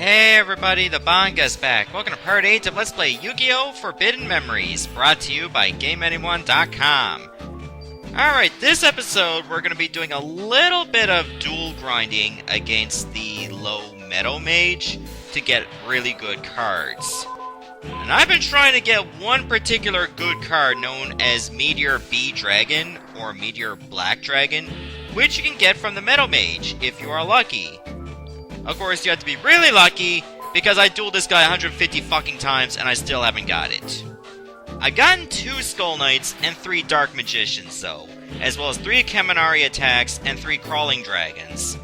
Hey everybody, the Banga's back. Welcome to part 8 of Let's Play Yu-Gi-Oh! Forbidden Memories, brought to you by GameAnyone.com. Alright, this episode we're going to be doing a little bit of dual grinding against the low Meadow Mage to get really good cards. And I've been trying to get one particular good card known as Meteor B Dragon or Meteor Black Dragon, which you can get from the Meadow Mage if you are lucky. Of course, you have to be really lucky, because I dueled this guy 150 fucking times and I still haven't got it. I've gotten 2 Skull Knights and 3 Dark Magicians, though, as well as 3 Kaminari attacks and 3 Crawling Dragons.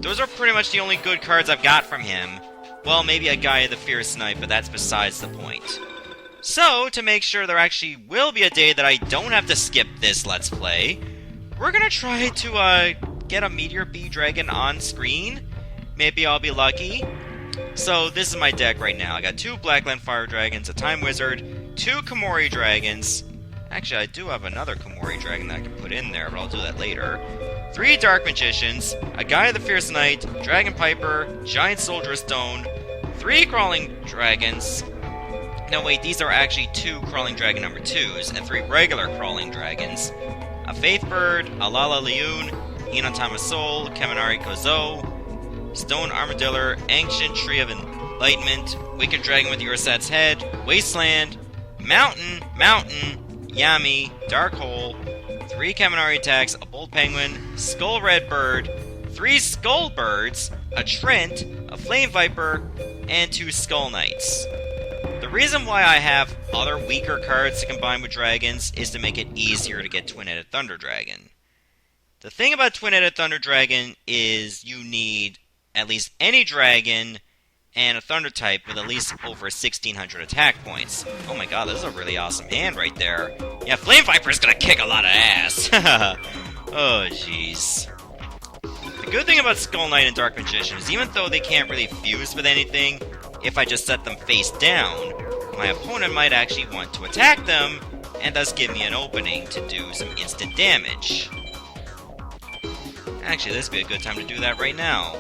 Those are pretty much the only good cards I've got from him. Well, maybe a Gaia the Fierce Knight, but that's besides the point. So, to make sure there actually will be a day that I don't have to skip this Let's Play, we're gonna try to, get a Meteor B Dragon on screen. Maybe I'll be lucky. So this is my deck right now. I got 2 Blackland Fire Dragons, a Time Wizard, 2 Komori Dragons. Actually, I do have another Komori Dragon that I can put in there, but I'll do that later. 3 Dark Magicians, a Gaia the Fierce Knight, Dragon Piper, Giant Soldier of Stone, 3 Crawling Dragons. No, wait, these are actually 2 Crawling Dragon number 2s and 3 regular Crawling Dragons. A Faith Bird, a Lala Leoon, Hinotama Soul, Kaminari Kozo, Stone Armadillo, Ancient Tree of Enlightenment, Wicked Dragon with Urasat's Head, Wasteland, Mountain, Yami, Dark Hole, 3 Kaminari attacks, a Bold Penguin, Skull Red Bird, 3 Skull Birds, a Trent, a Flame Viper, and 2 Skull Knights. The reason why I have other weaker cards to combine with dragons is to make it easier to get Twin-Headed Thunder Dragon. The thing about Twin-Headed Thunder Dragon is you need at least any dragon and a thunder type with at least over 1,600 attack points. Oh my god, this is a really awesome hand right there. Yeah, Flame Viper is gonna kick a lot of ass. Oh, jeez. The good thing about Skull Knight and Dark Magician is even though they can't really fuse with anything, if I just set them face down, my opponent might actually want to attack them, and thus give me an opening to do some instant damage. Actually, this would be a good time to do that right now.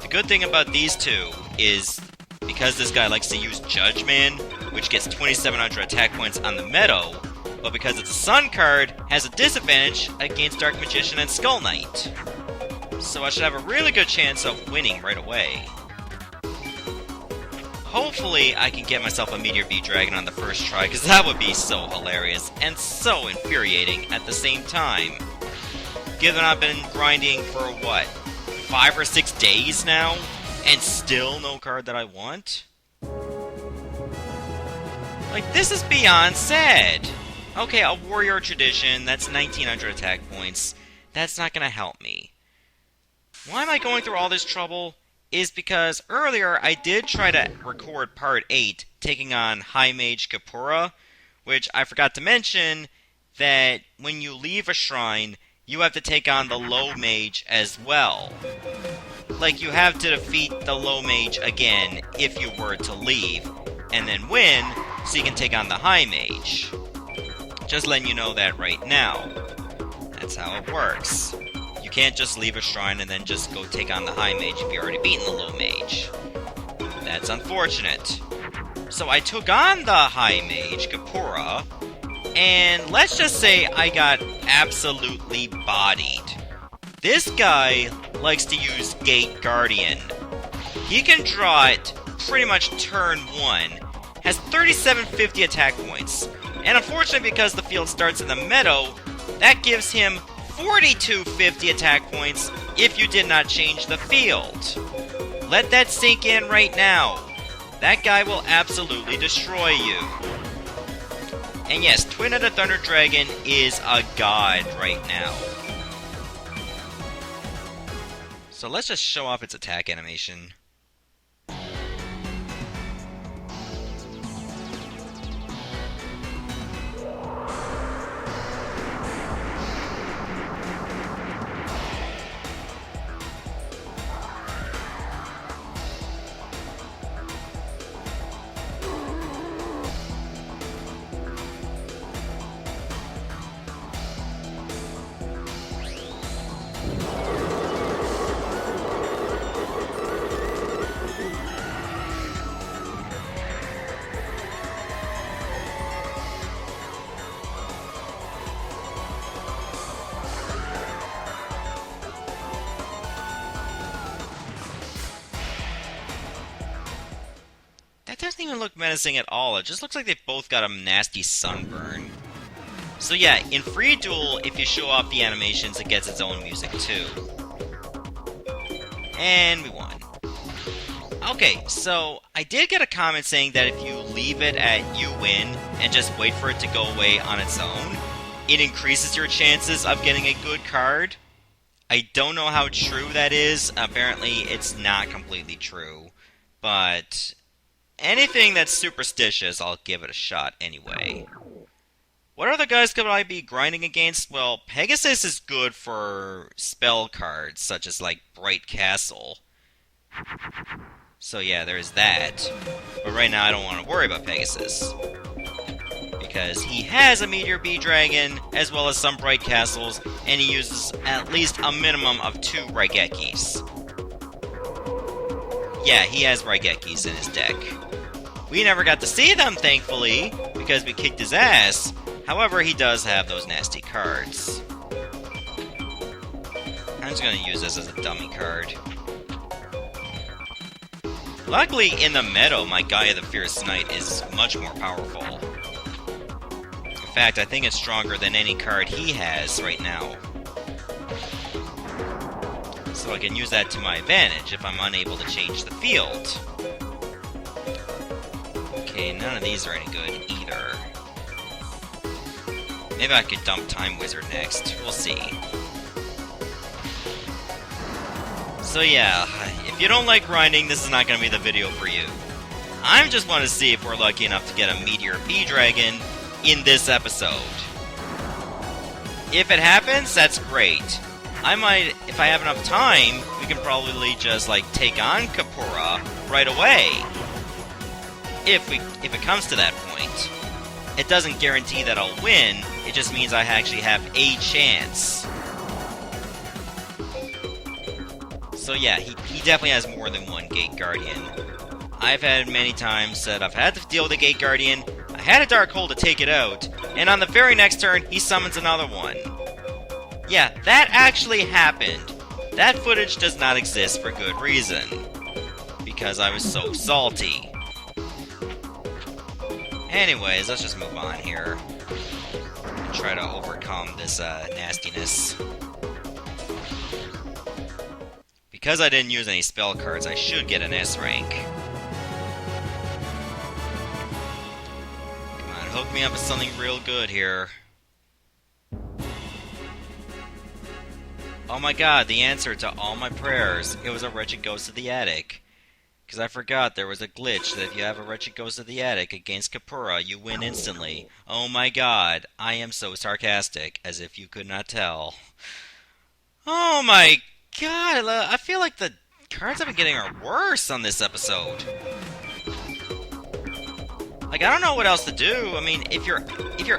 The good thing about these 2 is, because this guy likes to use Judgment, which gets 2,700 attack points on the Meadow, but because it's a Sun card, has a disadvantage against Dark Magician and Skull Knight. So I should have a really good chance of winning right away. Hopefully I can get myself a Meteor B Dragon on the first try, because that would be so hilarious and so infuriating at the same time. Given I've been grinding for, what, 5 or 6 days now, and still no card that I want? Like, this is beyond sad. Okay, a Warrior Tradition, that's 1,900 attack points. That's not gonna help me. Why am I going through all this trouble? Is because earlier I did try to record part 8, taking on High Mage Kapura, which I forgot to mention that when you leave a shrine, you have to take on the low mage as well. Like, you have to defeat the low mage again if you were to leave, and then win, so you can take on the high mage. Just letting you know that right now. That's how it works. You can't just leave a shrine and then just go take on the high mage if you've already beaten the low mage. That's unfortunate. So I took on the high mage, Kapura, and let's just say I got absolutely bodied. This guy likes to use Gate Guardian. He can draw it pretty much turn 1, has 3,750 attack points, and unfortunately because the field starts in the meadow, that gives him 4,250 attack points if you did not change the field. Let that sink in right now. That guy will absolutely destroy you. And yes, Twin-Headed Thunder Dragon is a god right now. So let's just show off its attack animation. That doesn't even look menacing at all. It just looks like they've both got a nasty sunburn. So yeah, in Free Duel, if you show off the animations, it gets its own music too. And we won. Okay, so I did get a comment saying that if you leave it at you win and just wait for it to go away on its own, it increases your chances of getting a good card. I don't know how true that is. Apparently, it's not completely true. But anything that's superstitious, I'll give it a shot anyway. What other guys could I be grinding against? Well, Pegasus is good for spell cards, such as, like, Bright Castle. So yeah, there's that. But right now I don't want to worry about Pegasus, because he has a Meteor B dragon, as well as some Bright Castles, and he uses at least a minimum of 2 Raigekis. Yeah, he has Raigekis in his deck. We never got to see them, thankfully, because we kicked his ass. However, he does have those nasty cards. I'm just going to use this as a dummy card. Luckily, in the Meadow, my Gaia the Fierce Knight is much more powerful. In fact, I think it's stronger than any card he has right now. So I can use that to my advantage if I'm unable to change the field. Okay, none of these are any good either. Maybe I could dump Time Wizard next. We'll see. So yeah, if you don't like grinding, this is not going to be the video for you. I just want to see if we're lucky enough to get a Meteor B dragon in this episode. If it happens, that's great. I might, if I have enough time, we can probably just, like, take on Kapura right away. If it comes to that point. It doesn't guarantee that I'll win, it just means I actually have a chance. So yeah, he definitely has more than one Gate Guardian. I've had many times that I've had to deal with a Gate Guardian, I had a Dark Hole to take it out, and on the very next turn, he summons another one. Yeah, that actually happened. That footage does not exist for good reason. Because I was so salty. Anyways, let's just move on here. And try to overcome this nastiness. Because I didn't use any spell cards, I should get an S rank. Come on, hook me up with something real good here. Oh my god, the answer to all my prayers. It was a Wretched Ghost of the Attic. Because I forgot there was a glitch that if you have a Wretched Ghost of the Attic against Kapura, you win instantly. Oh my god, I am so sarcastic, as if you could not tell. Oh my god, I feel like the cards I've been getting are worse on this episode. Like, I don't know what else to do. I mean, if you're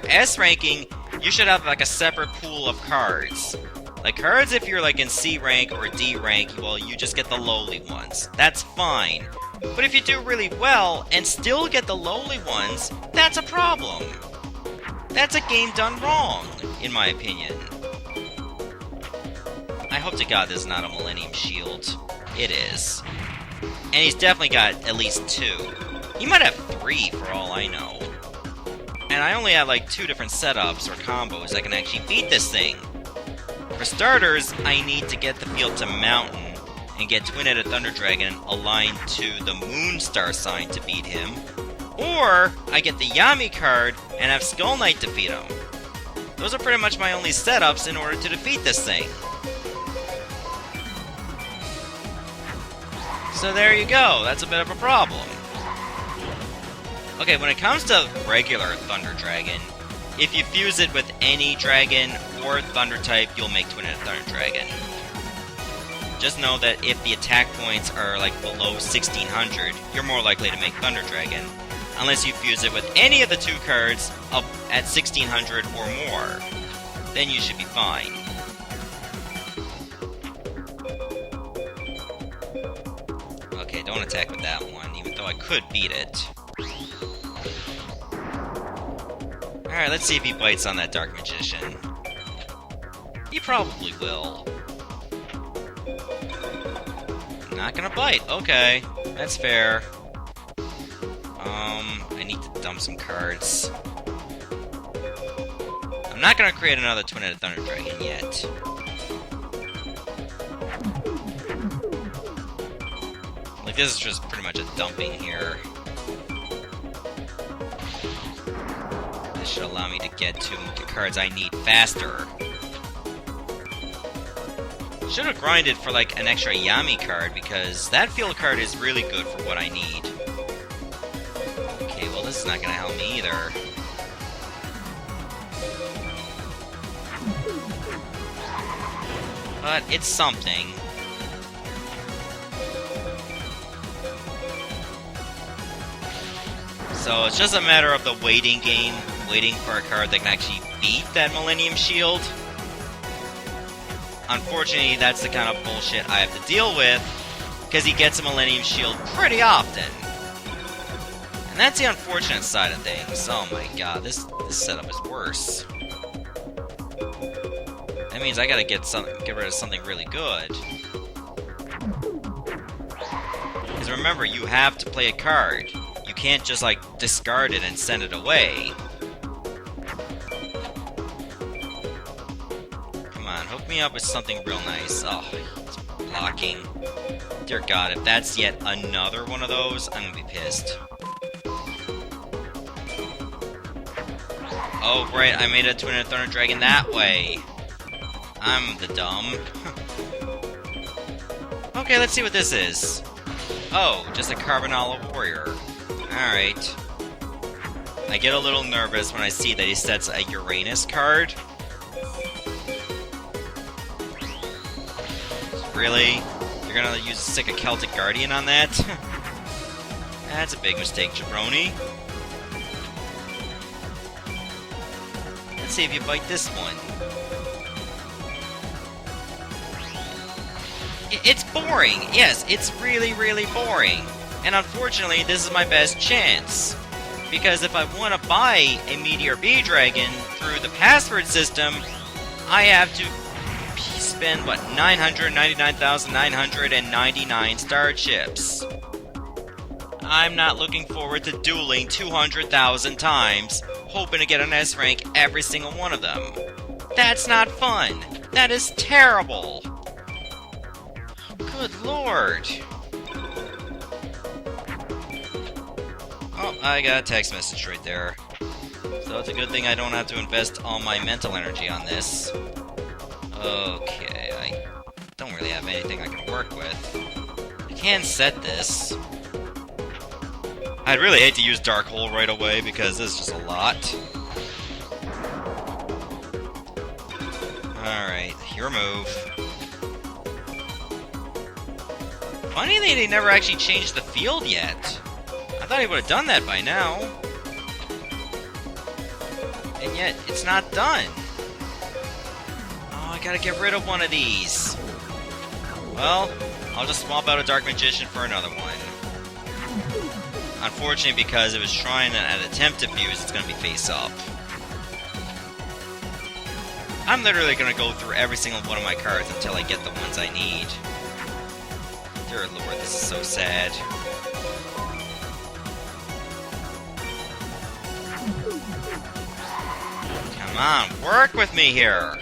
S ranking, you should have like a separate pool of cards. Like, cards if you're like in C rank or D rank, well, you just get the lowly ones. That's fine. But if you do really well and still get the lowly ones, that's a problem. That's a game done wrong, in my opinion. I hope to god this is not a Millennium Shield. It is. And he's definitely got at least 2. He might have 3 for all I know. And I only have like 2 different setups or combos that can actually beat this thing. For starters, I need to get the field to Mountain and get Twin-Headed Thunder Dragon aligned to the Moonstar sign to beat him. Or I get the Yami card and have Skull Knight defeat him. Those are pretty much my only setups in order to defeat this thing. So there you go, that's a bit of a problem. Okay, when it comes to regular Thunder Dragon, if you fuse it with any dragon or Thunder type, you'll make Twin-Headed Thunder Dragon. Just know that if the attack points are like below 1600, you're more likely to make Thunder Dragon. Unless you fuse it with any of the 2 cards up at 1600 or more. Then you should be fine. Okay, don't attack with that one, even though I could beat it. Alright, let's see if he bites on that Dark Magician. He probably will. Not gonna bite. Okay, that's fair. I need to dump some cards. I'm not gonna create another Twin-Headed Thunder Dragon yet. Like, this is just pretty much a dumping here. This should allow me to get to the cards I need faster. Should have grinded for, like, an extra Yami card, because that field card is really good for what I need. Okay, well, this is not gonna help me either. But it's something. So it's just a matter of the waiting game, waiting for a card that can actually beat that Millennium Shield. Unfortunately, that's the kind of bullshit I have to deal with, because he gets a Millennium Shield pretty often. And that's the unfortunate side of things. Oh my god, this setup is worse. That means I gotta get rid of something really good. Because remember, you have to play a card. You can't just, like, discard it and send it away. Come on, hook me up with something real nice. Oh, it's blocking. Dear god, if that's yet another one of those, I'm gonna be pissed. Oh, right, I made a Twin-Headed Thunder Dragon that way. I'm the dumb. Okay, let's see what this is. Oh, just a Carbonala Warrior. Alright. I get a little nervous when I see that he sets a Uranus card. Really? You're gonna stick a Celtic Guardian on that? That's a big mistake, jabroni. Let's see if you bite this one. It's boring! Yes, it's really, really boring. And unfortunately, this is my best chance. Because if I want to buy a Meteor B Dragon through the password system, I have to spend, what, 999,999 star chips. I'm not looking forward to dueling 200,000 times, hoping to get an S rank every single one of them. That's not fun. That is terrible. Good lord. Oh, I got a text message right there. So it's a good thing I don't have to invest all my mental energy on this. Okay, I don't really have anything I can work with. I can set this. I'd really hate to use Dark Hole right away because this is just a lot. Alright, your move. Funny that he never actually changed the field yet. I thought he would have done that by now. And yet, it's not done. Oh, I gotta get rid of one of these. Well, I'll just swap out a Dark Magician for another one. Unfortunately, because it was trying an attempt to fuse, it's gonna be face up. I'm literally gonna go through every single one of my cards until I get the ones I need. Dear lord, this is so sad. Come on, work with me here!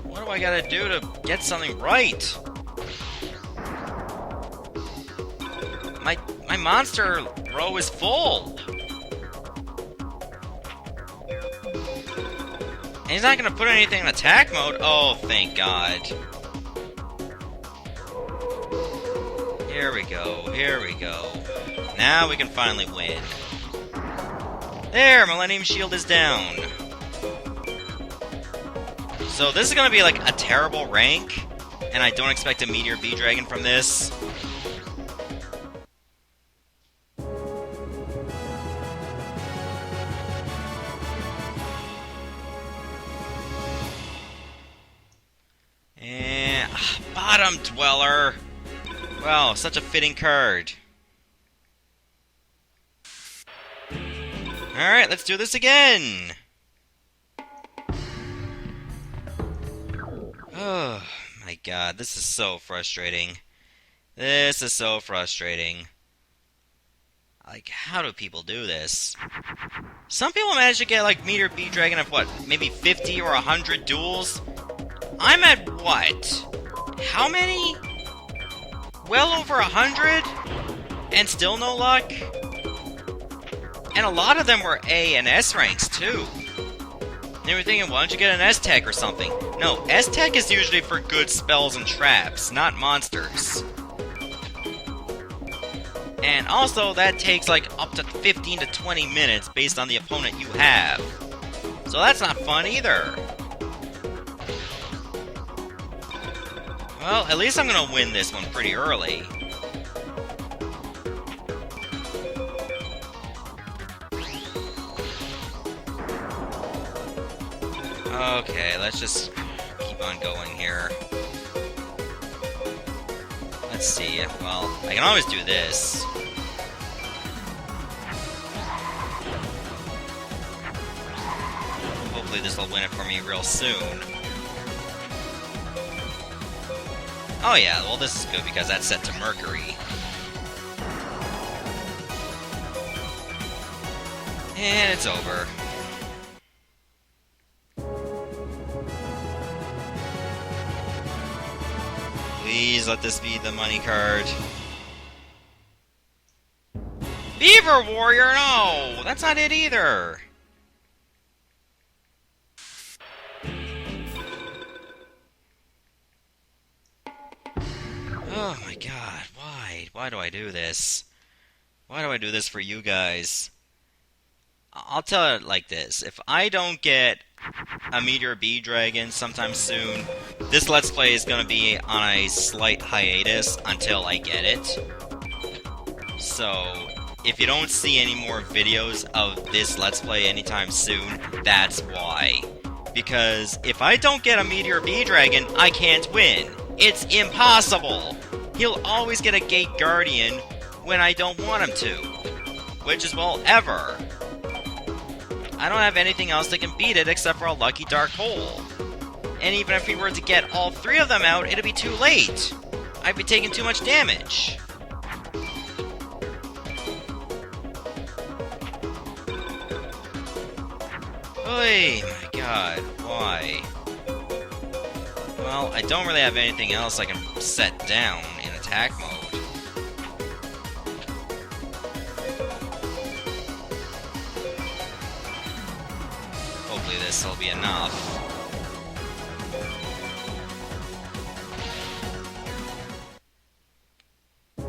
What do I gotta do to get something right? My monster row is full! And he's not gonna put anything in attack mode? Oh, thank god. Here we go, here we go. Now we can finally win. There, Millennium Shield is down. So this is gonna be like a terrible rank, and I don't expect a Meteor B Dragon from this. And Bottom Dweller. Wow, such a fitting card. Alright, let's do this again! Oh my god, this is so frustrating. This is so frustrating. Like, how do people do this? Some people manage to get, like, Meteor B Dragon of, what, maybe 50 or 100 duels? I'm at, what? How many? Well over 100? And still no luck? And a lot of them were A and S ranks, too. They were thinking, why don't you get an S-Tech or something? No, S-Tech is usually for good spells and traps, not monsters. And also, that takes like up to 15 to 20 minutes based on the opponent you have. So that's not fun either. Well, at least I'm gonna win this one pretty early. Okay, let's just keep on going here. Let's see. Well, I can always do this. Hopefully this will win it for me real soon. Oh yeah, well this is good because that's set to Mercury. And it's over. Please let this be the money card. Beaver Warrior, no! That's not it either! Oh my god, why? Why do I do this? Why do I do this for you guys? I'll tell it like this. If I don't get a Meteor B Dragon sometime soon, this Let's Play is going to be on a slight hiatus until I get it. So, if you don't see any more videos of this Let's Play anytime soon, that's why. Because if I don't get a Meteor B Dragon, I can't win. It's impossible! He'll always get a Gate Guardian when I don't want him to. Which is, well, ever. I don't have anything else that can beat it except for a lucky dark hole. And even if we were to get all three of them out, it'd be too late. I'd be taking too much damage. Oy, my god, why? Well, I don't really have anything else I can set down in attack mode. Hopefully this will be enough.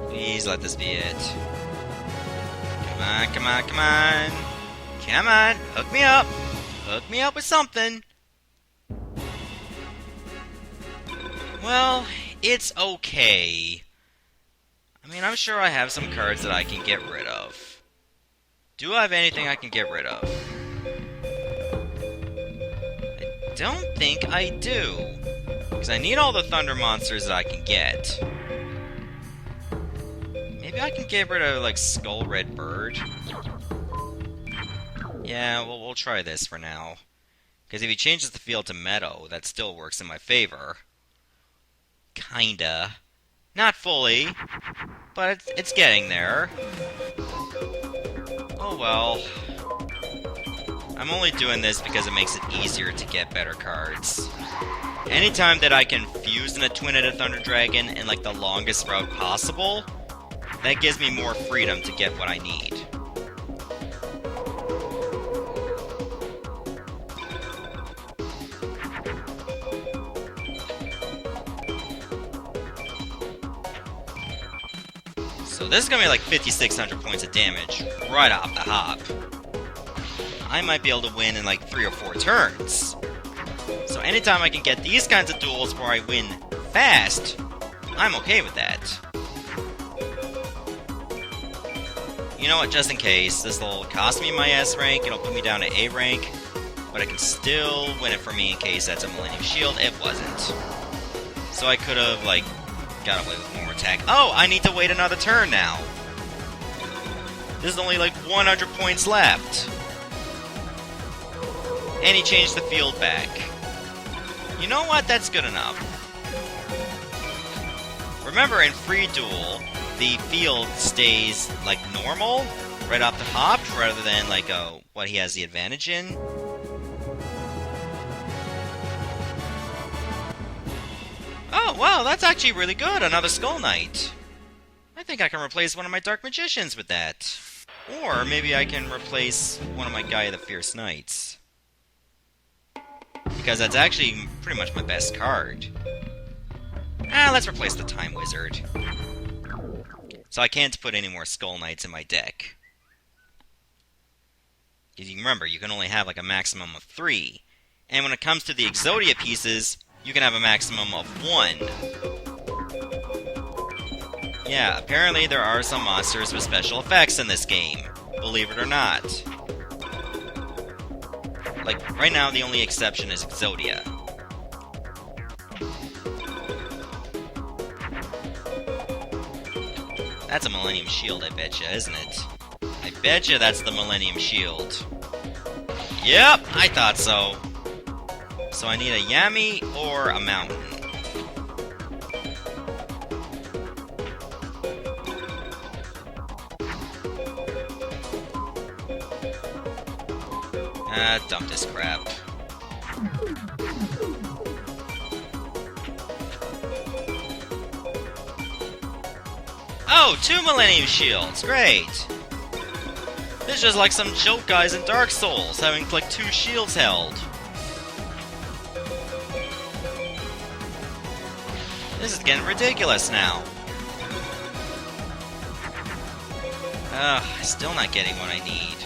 Please let this be it. Come on, come on, come on! Come on, hook me up! Hook me up with something! Well, it's okay. I mean, I'm sure I have some cards that I can get rid of. Do I have anything I can get rid of? I don't think I do. Because I need all the Thunder monsters that I can get. Maybe I can get rid of, like, Skull Red Bird. Yeah, well, we'll try this for now. Because if he changes the field to Meadow, that still works in my favor. Kinda. Not fully, but it's getting there. Oh well. I'm only doing this because it makes it easier to get better cards. Anytime that I can fuse in a Twin-Headed Thunder Dragon in like the longest route possible, that gives me more freedom to get what I need. So this is going to be like 5,600 points of damage right off the hop. I might be able to win in like 3 or 4 turns. So anytime I can get these kinds of duels where I win fast, I'm okay with that. You know what, just in case, this will cost me my S rank, it'll put me down to A rank, but I can still win it for me in case that's a Millennium Shield. It wasn't. So I could have, like, got away with more attack. Oh, I need to wait another turn now. There's only like 100 points left. And he changed the field back. You know what? That's good enough. Remember, in Free Duel, the field stays like normal, right off the hop, rather than like what he has the advantage in. Oh, wow, that's actually really good. Another Skull Knight. I think I can replace one of my Dark Magicians with that. Or maybe I can replace one of my Gaia the Fierce Knights. Because that's actually pretty much my best card. Let's replace the Time Wizard. So I can't put any more Skull Knights in my deck. Because you remember, you can only have like a maximum of 3. And when it comes to the Exodia pieces, you can have a maximum of 1. Yeah, apparently there are some monsters with special effects in this game. Believe it or not. Like, right now the only exception is Exodia. That's a Millennium Shield, I betcha, isn't it? I betcha that's the Millennium Shield. Yep, I thought so. So I need a Yami or a Mountain. Dump this crap. Oh, 2 Millennium Shields! Great! This is just like some joke guys in Dark Souls, having like 2 shields held. This is getting ridiculous now. Still not getting what I need.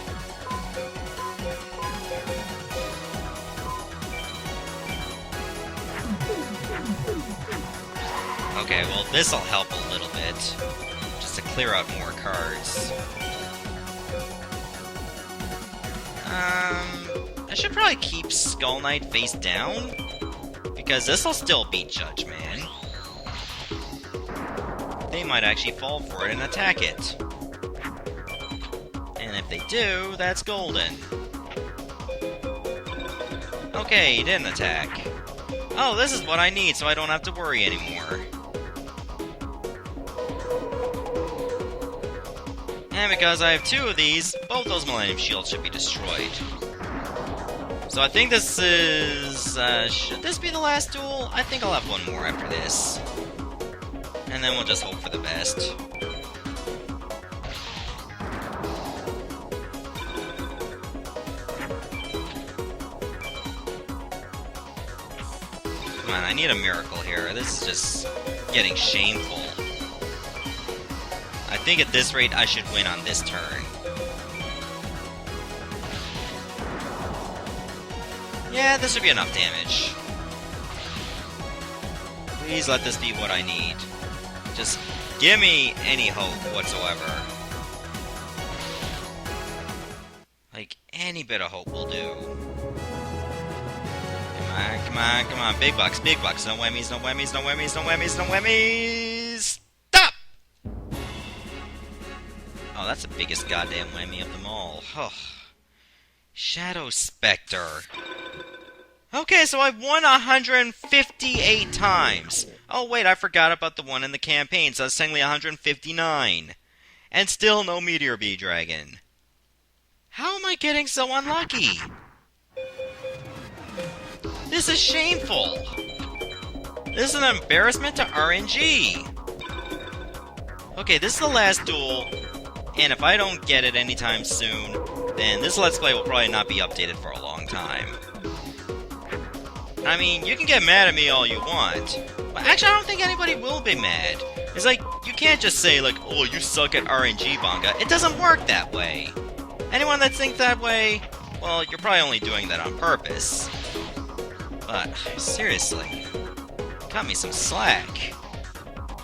Okay, well, this'll help a little bit. Just to clear out more cards. I should probably keep Skull Knight face down, because this'll still beat Judge Man. They might actually fall for it and attack it. And if they do, that's golden. Okay, he didn't attack. Oh, this is what I need, so I don't have to worry anymore. And because I have 2 of these, both those Millennium Shields should be destroyed. So I think this is... should this be the last duel? I think I'll have one more after this. And then we'll just hope for the best. Come on, I need a miracle here. This is just getting shameful. I think at this rate I should win on this turn. Yeah, this should be enough damage. Please let this be what I need. Just give me any hope whatsoever. Like, any bit of hope will do. Come on, come on, come on. Big bucks, big bucks. No whammies, no whammies, no whammies, no whammies, no whammies. Stop! Oh, that's the biggest goddamn whammy of them all. Oh. Shadow Spectre. Okay, so I've won 158 times. Oh wait, I forgot about the one in the campaign, so that's technically 159. And still no Meteor B Dragon. How am I getting so unlucky? This is shameful. This is an embarrassment to RNG. Okay, this is the last duel, and if I don't get it anytime soon, then this Let's Play will probably not be updated for a long time. I mean, you can get mad at me all you want, but actually I don't think anybody will be mad. It's like, you can't just say like, oh, you suck at RNG, Bonga. It doesn't work that way. Anyone that thinks that way, well, you're probably only doing that on purpose. But, seriously, cut me some slack.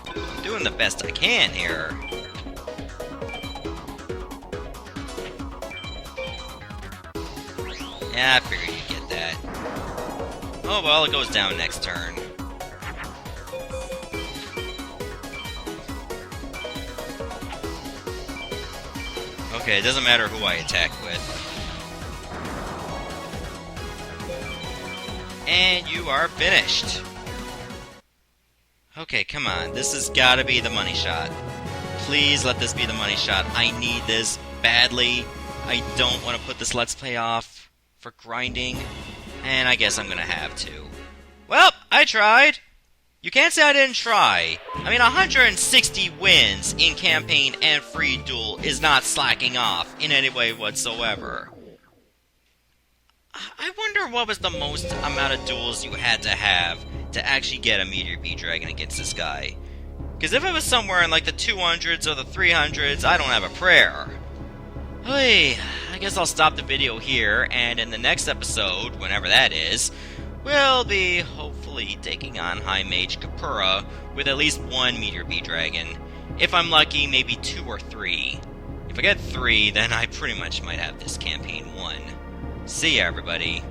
I'm doing the best I can here. Yeah, I figured you'd get that. Oh well, it goes down next turn. Okay, it doesn't matter who I attack with. And you are finished. Okay, come on. This has gotta be the money shot. Please let this be the money shot. I need this badly. I don't want to put this Let's Play off for grinding, and I guess I'm gonna have to. Well, I tried. You can't say I didn't try. I mean, 160 wins in campaign and free duel is not slacking off in any way whatsoever. I wonder what was the most amount of duels you had to have to actually get a Meteor B dragon against this guy. Because if it was somewhere in like the 200s or the 300s, I don't have a prayer. Hey, I guess I'll stop the video here, and in the next episode, whenever that is, we'll be hopefully taking on High Mage Kapura with at least one Meteor B dragon. If I'm lucky, maybe 2 or 3. If I get 3, then I pretty much might have this campaign won. See ya, everybody.